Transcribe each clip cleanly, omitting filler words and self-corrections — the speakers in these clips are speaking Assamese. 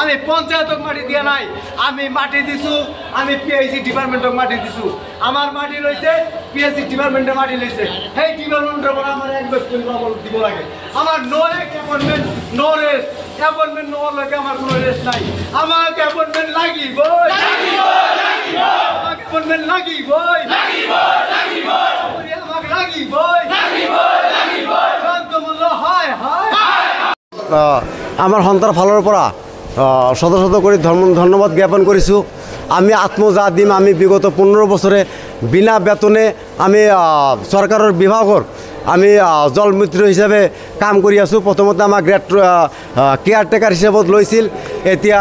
আমি পঞ্চায়েতক মাটি দিয়া নাই আমি মাটি দিছু আমি পিএইচি ডিপার্টমেন্টক মাটি দিছু আমার মাটি লইছে পিএইচি ডিপার্টমেন্টে মাটি লইছে সেই ডিপার্টমেন্টের পরে আমার এক বছর দিব লাগে আমার নো এক অ্যাপয়েন্টমেন্ট নো রেস্ট অ্যাপয়েন্টমেন্ট নো লাগে আমার কোনো রেস্ট নাই আমার অ্যাপয়েন্টমেন্ট লাগিব আমার অ্যাপয়েন্টমেন্ট লাগিব আমাকে লাগিব শান্তমূল্য হয় হয় আমার সন্তাৰ ফালৰ পৰা শত শত কৰি ধন্যবাদ জ্ঞাপন কৰিছোঁ আমি আত্মজা দিম আমি বিগত 15 বছৰে বিনা বেতনে আমি চৰকাৰৰ বিভাগৰ আমি জলমিত্ৰ হিচাপে কাম কৰি আছোঁ প্ৰথমতে আমাক গ্ৰেড কেয়াৰটেকাৰ হিচাপত লৈছিল এতিয়া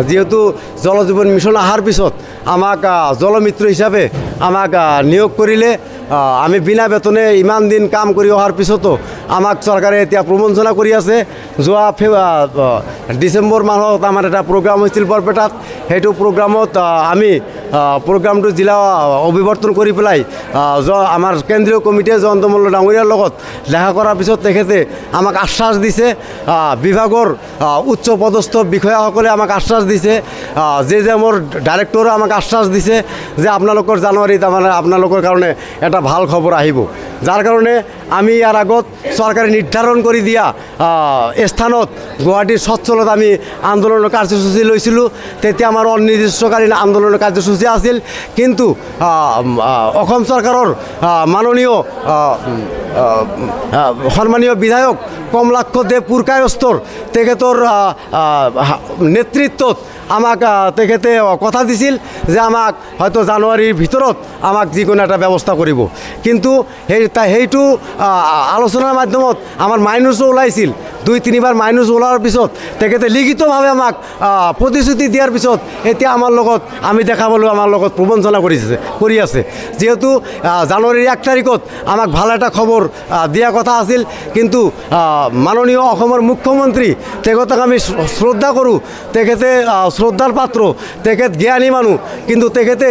যেহেতু জল জীৱন মিছন অহাৰ পিছত আমাক জলমিত্ৰ হিচাপে আমাক নিয়োগ কৰিলে আমি বিনা বেতনে ইমান দিন কাম কৰি অহাৰ পিছতো আমাক চৰকাৰে এতিয়া প্ৰমোচনা কৰি আছে যোৱা ডিচেম্বৰ মাহত আমাৰ এটা প্ৰগ্ৰাম হৈছিল বৰপেটাত সেইটো প্ৰগ্ৰামত আমি প্ৰগ্ৰামটো জিলা অভিৱৰ্তন কৰি পেলাই আমাৰ কেন্দ্ৰীয় কমিটিয়ে জয়ন্ত মল্ল ডাঙৰীয়াৰ লগত দেখা কৰাৰ পিছত তেখেতে আমাক আশ্বাস দিছে বিভাগৰ উচ্চ পদস্থ বিষয়াসকলে আমাক আশ্বাস দিছে জেজেমৰ ডাইৰেক্টৰে আমাক আশ্বাস দিছে যে আপোনালোকৰ জানুৱাৰীত আমাৰ আপোনালোকৰ কাৰণে এটা ভাল খবৰ আহিব যাৰ কাৰণে আমি ইয়াৰ আগত চৰকাৰে নিৰ্ধাৰণ কৰি দিয়া স্থানত গুৱাহাটীৰ স্বচ্ছলত আমি আন্দোলনৰ কাৰ্যসূচী লৈছিলোঁ তেতিয়া আমাৰ অনিৰ্দিষ্টকালীন আন্দোলনৰ কাৰ্যসূচী আছিল কিন্তু অসম চৰকাৰৰ মাননীয় সন্মানীয় বিধায়ক কমলাক্ষ দেৱ পুৰকায়স্থৰ তেখেতৰ নেতৃত্বত আমাক তেখেতে কথা দিছিল যে আমাক হয়তো জানুৱাৰীৰ ভিতৰত আমাক যিকোনো এটা ব্যৱস্থা কৰিব কিন্তু সেইটো আলোচনাৰ মাধ্যমত আমাৰ মাইনাছো ওলাইছিল 2-3বাৰ মাইনাছ ওলোৱাৰ পিছত তেখেতে লিখিতভাৱে আমাক প্ৰতিশ্ৰুতি দিয়াৰ পিছত এতিয়া আমাৰ লগত আমি দেখা পালোঁ আমাৰ লগত প্ৰবঞ্চনা কৰি আছে যিহেতু জানুৱাৰীৰ 1 তাৰিখত আমাক ভাল এটা খবৰ দিয়া কথা আছিল কিন্তু মাননীয় অসমৰ মুখ্যমন্ত্ৰী তেখেতক আমি শ্ৰদ্ধা কৰোঁ তেখেতে শ্ৰদ্ধাৰ পাত্ৰ তেখেত জ্ঞানী মানুহ কিন্তু তেখেতে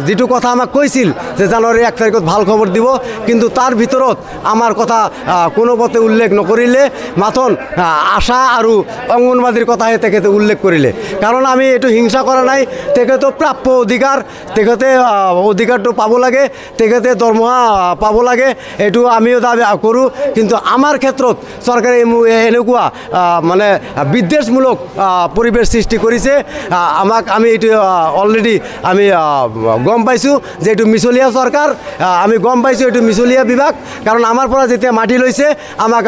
যিটো কথা আমাক কৈছিল যে জানুৱাৰীৰ 1 তাৰিখত ভাল খবৰ দিব কিন্তু তাৰ ভিতৰত আমাৰ কথা কোনোপথে উল্লেখ নকৰিলে মাথোন আশা আৰু অংগনবাদীৰ কথাহে তেখেতে উল্লেখ কৰিলে কাৰণ আমি এইটো হিংসা কৰা নাই তেখেতৰ প্ৰাপ্য অধিকাৰ তেখেতে অধিকাৰটো পাব লাগে তেখেতে দৰমহা পাব লাগে এইটো আমিও দাবী কৰোঁ কিন্তু আমাৰ ক্ষেত্ৰত চৰকাৰে এনেকুৱা মানে বিদ্বেষমূলক পৰিৱেশ সৃষ্টি কৰিছে আমাক আমি এইটো অলৰেডি আমি গম পাইছোঁ যে এইটো মিছলীয়া চৰকাৰ আমি গম পাইছোঁ এইটো মিছলীয়া বিভাগ কাৰণ আমাৰ পৰা যেতিয়া মাটি লৈছে আমাক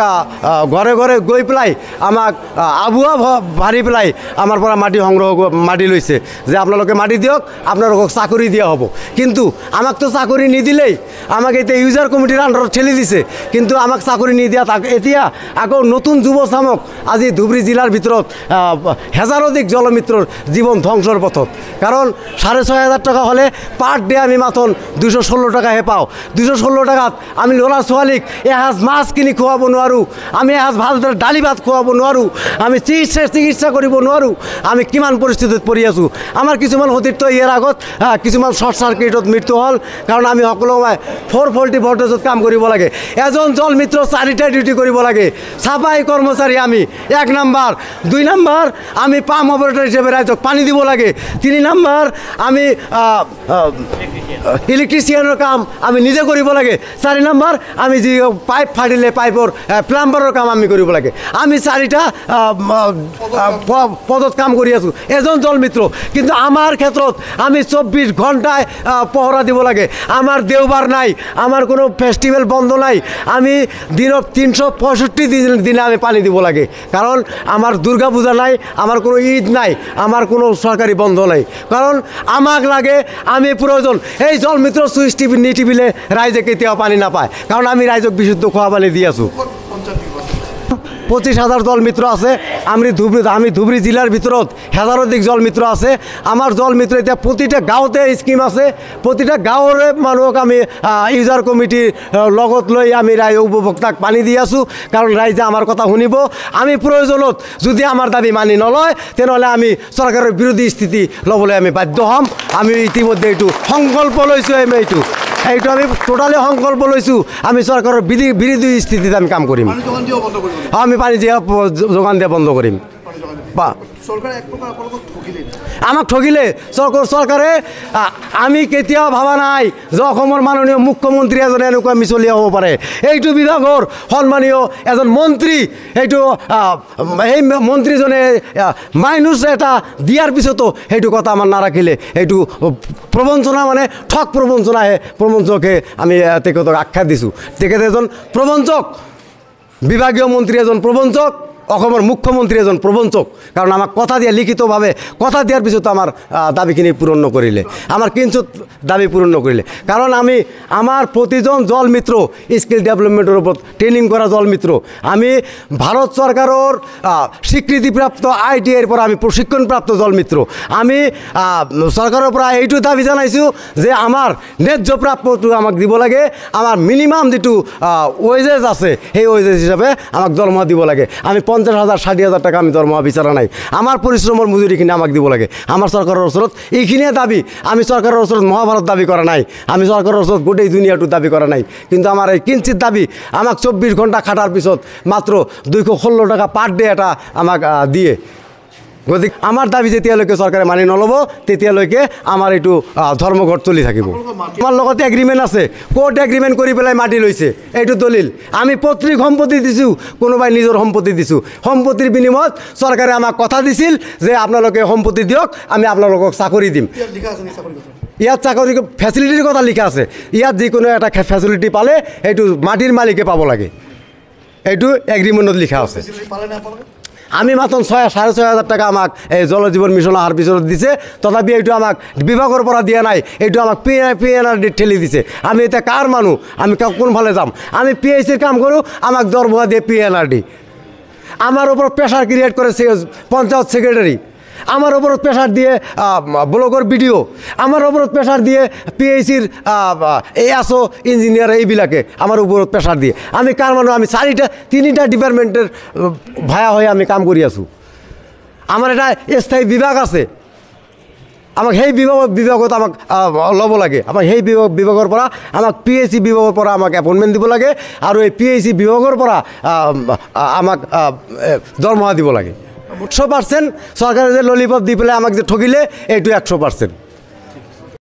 ঘৰে ঘৰে গৈ পেলাই আমাক আবুৱা ভাৰি পেলাই আমাৰ পৰা মাটি লৈছে যে আপোনালোকে মাটি দিয়ক আপোনালোকক চাকৰি দিয়া হ'ব কিন্তু আমাকতো চাকৰি নিদিলেই আমাক এতিয়া ইউজাৰ কমিটিৰ আণ্ডাৰত ঠেলি দিছে কিন্তু আমাক চাকৰি নিদিয়া এতিয়া আকৌ নতুন যুৱ চামক আজি ধুবুৰী জিলাৰ ভিতৰত হেজাৰধিক জলমিত্ৰৰ জীৱন ধ্বংসৰ পথত কাৰণ 6,500 টকা হ'লে পাৰ ডে আমি মাথোন 216 টাকাহে পাওঁ 216 টাকাত আমি ল'ৰা ছোৱালীক এসাঁজ মাছ কিনি খুৱাব নোৱাৰোঁ আমি এসাঁজ ভালদৰে দালি ভাত খুৱাব নোৱাৰোঁ আমি চিকিৎসা কৰিব নোৱাৰোঁ আমি কিমান পৰিস্থিতিত পৰি আছোঁ আমাৰ কিছুমান সতীৰ্থ ইয়াৰ আগত কিছুমান শ্বৰ্ট চাৰ্কিটত মৃত্যু হ'ল কাৰণ আমি সকলোৱে 440 ভল্টেজত কাম কৰিব লাগে এজন জল মিত্ৰ 4টা ডিউটি কৰিব লাগে চাফাই কৰ্মচাৰী আমি 1 নম্বৰ 2 নম্বৰ আমি পাম্প অপাৰেটৰ হিচাপে ৰাইজক পানী দিব লাগে 3 নম্বৰ আমি ইলেক্ট্ৰিচিয়ানৰ কাম আমি নিজে কৰিব লাগে 4 নম্বৰ আমি যি পাইপ ফাটিলে পাইপৰ প্লাম্বাৰৰ কাম আমি কৰিব লাগে আমি 4টা পদত কাম কৰি আছোঁ এজন জল মিত্ৰ কিন্তু আমাৰ ক্ষেত্ৰত আমি 24 ঘণ্টাই পহৰা দিব লাগে আমাৰ দেওবাৰ নাই আমাৰ কোনো ফেষ্টিভেল বন্ধ নাই আমি দিনত 365 দিনে আমি পানী দিব লাগে কাৰণ আমাৰ দুৰ্গা পূজা নাই আমাৰ কোনো ঈদ নাই আমাৰ কোনো চৰকাৰী বন্ধ নাই কাৰণ আমাক লাগে আমি প্ৰয়োজন এই জল মিত্ৰ চুইচ টিভি নিটিপিলে ৰাইজে কেতিয়াও পানী নাপায় কাৰণ আমি ৰাইজক বিশুদ্ধ খোৱা পানী দি আছোঁ 25,000 জল মিত্ৰ আছে আমি ধুবুৰী জিলাৰ ভিতৰত হেজাৰধিক জল মিত্ৰ আছে আমাৰ জল মিত্ৰ এতিয়া প্ৰতিটা গাঁৱতে স্কিম আছে প্ৰতিটা গাঁৱৰে মানুহক আমি ইউজাৰ কমিটিৰ লগত লৈ আমি ৰাইজ উপভোক্তাক পানী দি আছোঁ কাৰণ ৰাইজে আমাৰ কথা শুনিব আমি প্ৰয়োজনত যদি আমাৰ দাবী মানি নলয় তেনেহ'লে আমি চৰকাৰৰ বিৰোধী স্থিতি ল'বলৈ আমি বাধ্য হ'ম আমি ইতিমধ্যে এইটো সংকল্প লৈছোঁ এইটো আমি টোটালি সংকল্প লৈছোঁ আমি চৰকাৰৰ বিৰোধী স্থিতিত আমি কাম কৰিম আমি পানী যোগান দিয়া বন্ধ কৰিম সৰকাৰ এক প্ৰকাৰ আপোনালোকক ঠকিলে আমাক ঠগিলে চৰকাৰে আমি কেতিয়াও ভবা নাই যে অসমৰ মাননীয় মুখ্যমন্ত্ৰী এজনে এনেকুৱা মিছলীয়া হ'ব পাৰে। এইটো বিভাগৰ সন্মানীয় এজন মন্ত্ৰী, সেইটো সেই মন্ত্ৰীজনে মাইনুছ এটা দিয়াৰ পিছতো সেইটো কথা আমাৰ নাৰাখিলে। এইটো প্ৰবঞ্চনা, মানে ঠগ প্ৰবঞ্চনাহে, প্ৰবঞ্চকহে আমি তেখেতক আখ্যা দিছোঁ। তেখেত এজন প্ৰবঞ্চক, বিভাগীয় মন্ত্ৰী এজন প্ৰবঞ্চক, অসমৰ মুখ্যমন্ত্ৰী এজন প্ৰবঞ্চক। কাৰণ আমাক কথা দিয়া, লিখিতভাৱে কথা দিয়াৰ পিছতো আমাৰ দাবীখিনি পূৰণ নকৰিলে, আমাৰ কিঞ্চিত দাবী পূৰণ নকৰিলে। কাৰণ আমাৰ প্ৰতিজন জল মিত্ৰ স্কিল ডেভেলপমেণ্টৰ ওপৰত ট্ৰেইনিং কৰা জল মিত্ৰ, আমি ভাৰত চৰকাৰৰ স্বীকৃতিপ্ৰাপ্ত ITIৰ পৰা আমি প্ৰশিক্ষণপ্ৰাপ্ত জল মিত্ৰ। আমি চৰকাৰৰ পৰা এইটো দাবী জনাইছোঁ যে আমাৰ ন্যায্য প্ৰাপ্যটো আমাক দিব লাগে। আমাৰ মিনিমাম যিটো ৱেজেছ আছে সেই ৱেজেছ হিচাপে আমাক দৰমহা দিব লাগে। আমি 50,000 60,000 টাকা আমি দৰমহা বিচৰা নাই, আমাৰ পৰিশ্ৰমৰ মজুৰিখিনি আমাক দিব লাগে। আমাৰ চৰকাৰৰ ওচৰত এইখিনিয়ে দাবী। আমি চৰকাৰৰ ওচৰত মহাভাৰত দাবী কৰা নাই, আমি চৰকাৰৰ ওচৰত গোটেই দুনিয়াটো দাবী কৰা নাই। কিন্তু আমাৰ এই কিঞ্চিত দাবী, আমাক 24 ঘণ্টা খাটাৰ পিছত মাত্ৰ 216 টাকা পাৰ ডে এটা আমাক দিয়ে। গতিকে আমাৰ দাবী যেতিয়ালৈকে চৰকাৰে মানি নল'ব তেতিয়ালৈকে আমাৰ এইটো ধৰ্মঘট চলি থাকিব। আমাৰ লগতে এগ্ৰিমেণ্ট আছে, কোৰ্ট এগ্ৰিমেণ্ট কৰি পেলাই মাটি লৈছে, এইটো দলিল। আমি পৈতৃক সম্পত্তি দিছোঁ, কোনোবাই নিজৰ সম্পত্তি দিছোঁ। সম্পত্তিৰ বিনিময়ত চৰকাৰে আমাক কথা দিছিল যে আপোনালোকে সম্পত্তি দিয়ক, আমি আপোনালোকক চাকৰি দিম। ইয়াত চাকৰি ফেচিলিটিৰ কথা লিখা আছে। ইয়াত যিকোনো এটা ফেচিলিটি পালে সেইটো মাটিৰ মালিকে পাব লাগে, এইটো এগ্ৰিমেণ্টত লিখা আছে। আমি মাত্ৰ 6,500 টাকা আমাক এই জল জীৱন মিছন অহাৰ পিছত দিছে, তথাপি এইটো আমাক বিভাগৰ পৰা দিয়া নাই, এইটো আমাক PNRD ঠেলি দিছে। আমি এতিয়া কাৰ মানুহ, আমি কোনফালে যাম? আমি PICৰ কাম কৰোঁ, আমাক দৰমহা দিয়ে PNRD। আমাৰ ওপৰত প্ৰেছাৰ ক্ৰিয়েট কৰে পঞ্চায়ত ছেক্ৰেটাৰী, আমাৰ ওপৰত প্ৰেছাৰ দিয়ে ব্লকৰ BDO, আমাৰ ওপৰত প্ৰেছাৰ দিয়ে PICৰ ASO ইঞ্জিনিয়াৰ, এইবিলাকে আমাৰ ওপৰত প্ৰেছাৰ দিয়ে। আমি কাৰ মানুহ? আমি 3টা ডিপাৰ্টমেণ্টেৰ ভায়া হৈ আমি কাম কৰি আছোঁ। আমাৰ এটা স্থায়ী বিভাগ আছে, আমাক সেই বিভাগত আমাক ল'ব লাগে। আমাক সেই বিভাগৰ পৰা আমাক PIC বিভাগৰ পৰা আমাক এপইণ্টমেণ্ট দিব লাগে, আৰু এই PIC বিভাগৰ পৰা আমাক দৰমহা দিব লাগে। 100% চৰকাৰে যে ললিপপ দি পেলাই আমাক যে ঠগিলে, এইটো 100%।